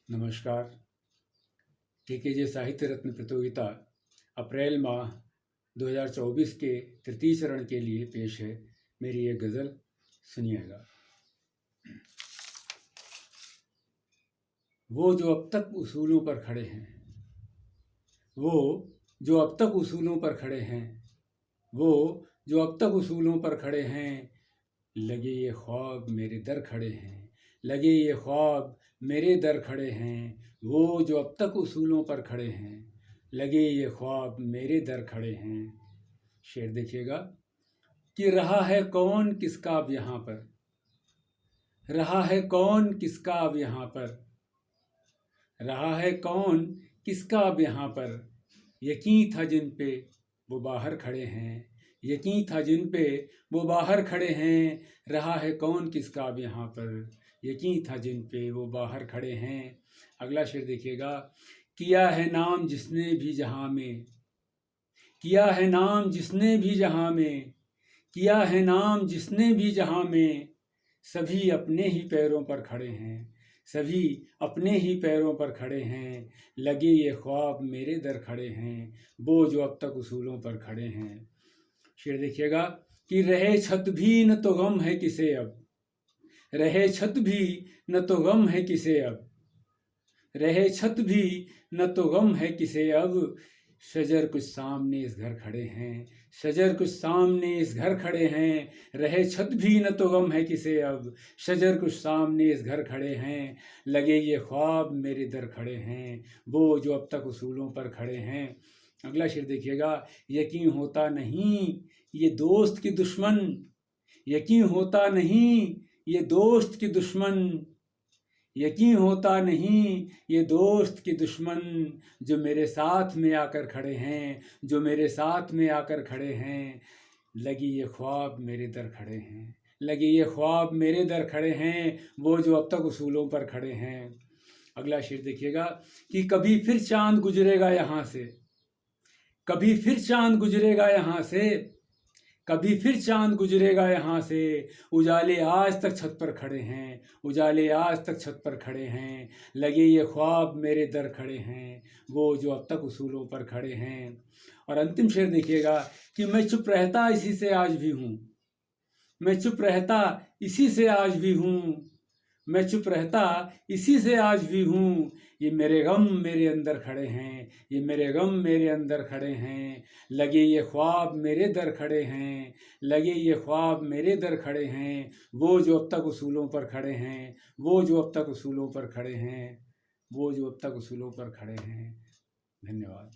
नमस्कार। केकेजे साहित्य रत्न प्रतियोगिता अप्रैल माह 2024 के तृतीय चरण के लिए पेश है मेरी एक गज़ल, सुनिएगा। वो जो अब तक उसूलों पर खड़े हैं, वो जो अब तक उसूलों पर खड़े हैं, वो जो अब तक उसूलों पर खड़े हैं, लगे ये ख्वाब मेरे दर खड़े हैं, लगे ये ख्वाब मेरे दर खड़े हैं। वो जो अब तक उसूलों पर खड़े हैं, लगे ये ख्वाब मेरे दर खड़े हैं। शेर देखिएगा कि रहा है कौन किसका अब यहाँ पर, रहा है कौन किसका अब यहाँ पर, रहा है कौन किसका अब यहाँ पर। यकीन था जिन पे वो बाहर खड़े हैं, यकीन था जिन पे वो बाहर खड़े हैं। रहा है कौन किसका अब यहाँ पर, यकीन था जिन पे वो बाहर खड़े हैं। अगला शेर देखिएगा। किया है नाम जिसने भी जहाँ में, किया है नाम जिसने भी जहाँ में, किया है नाम जिसने भी जहाँ में। सभी अपने ही पैरों पर खड़े हैं, सभी अपने ही पैरों पर खड़े हैं। लगे ये ख्वाब मेरे दर खड़े हैं, वो जो अब तक उसूलों पर खड़े हैं। शेर देखिएगा कि रहे छत भी न तो गम है किसे अब, रहे छत भी न तो गम है किसे अब, रहे छत भी न तो गम है किसे अब। शजर कुछ सामने इस घर खड़े हैं, शजर कुछ सामने इस घर खड़े हैं। रहे छत भी न तो गम है किसे अब, शजर कुछ सामने इस घर खड़े हैं। लगे ये ख्वाब मेरे दर खड़े हैं, वो जो अब तक उसूलों पर खड़े हैं। अगला शेर देखिएगा। यकीन होता नहीं ये दोस्त की दुश्मन, यकीन होता नहीं ये दोस्त की दुश्मन, यकीन होता नहीं ये दोस्त की दुश्मन। जो मेरे साथ में आकर खड़े हैं, जो मेरे साथ में आकर खड़े हैं। लगी ये ख्वाब मेरे दर खड़े हैं, लगे ये ख्वाब मेरे दर खड़े हैं, वो जो अब तक उसूलों पर खड़े हैं। अगला शेर देखिएगा कि कभी फिर चांद गुजरेगा यहाँ से, कभी फिर चांद गुजरेगा यहाँ से, कभी फिर चांद गुजरेगा यहाँ से। उजाले आज तक छत पर खड़े हैं, उजाले आज तक छत पर खड़े हैं। लगे ये ख्वाब मेरे दर खड़े हैं, वो जो अब तक उसूलों पर खड़े हैं। और अंतिम शेर देखिएगा कि मैं चुप रहता इसी से आज भी हूँ, मैं चुप रहता इसी से आज भी हूँ, मैं चुप रहता इसी से आज भी हूँ। ये मेरे गम मेरे अंदर खड़े हैं, ये मेरे गम मेरे अंदर खड़े हैं। लगे ये ख्वाब मेरे दर खड़े हैं, लगे ये ख्वाब मेरे दर खड़े हैं। वो जो अब तक उसूलों पर खड़े हैं, वो जो अब तक उसूलों पर खड़े हैं, वो जो अब तक उसूलों पर खड़े हैं। धन्यवाद।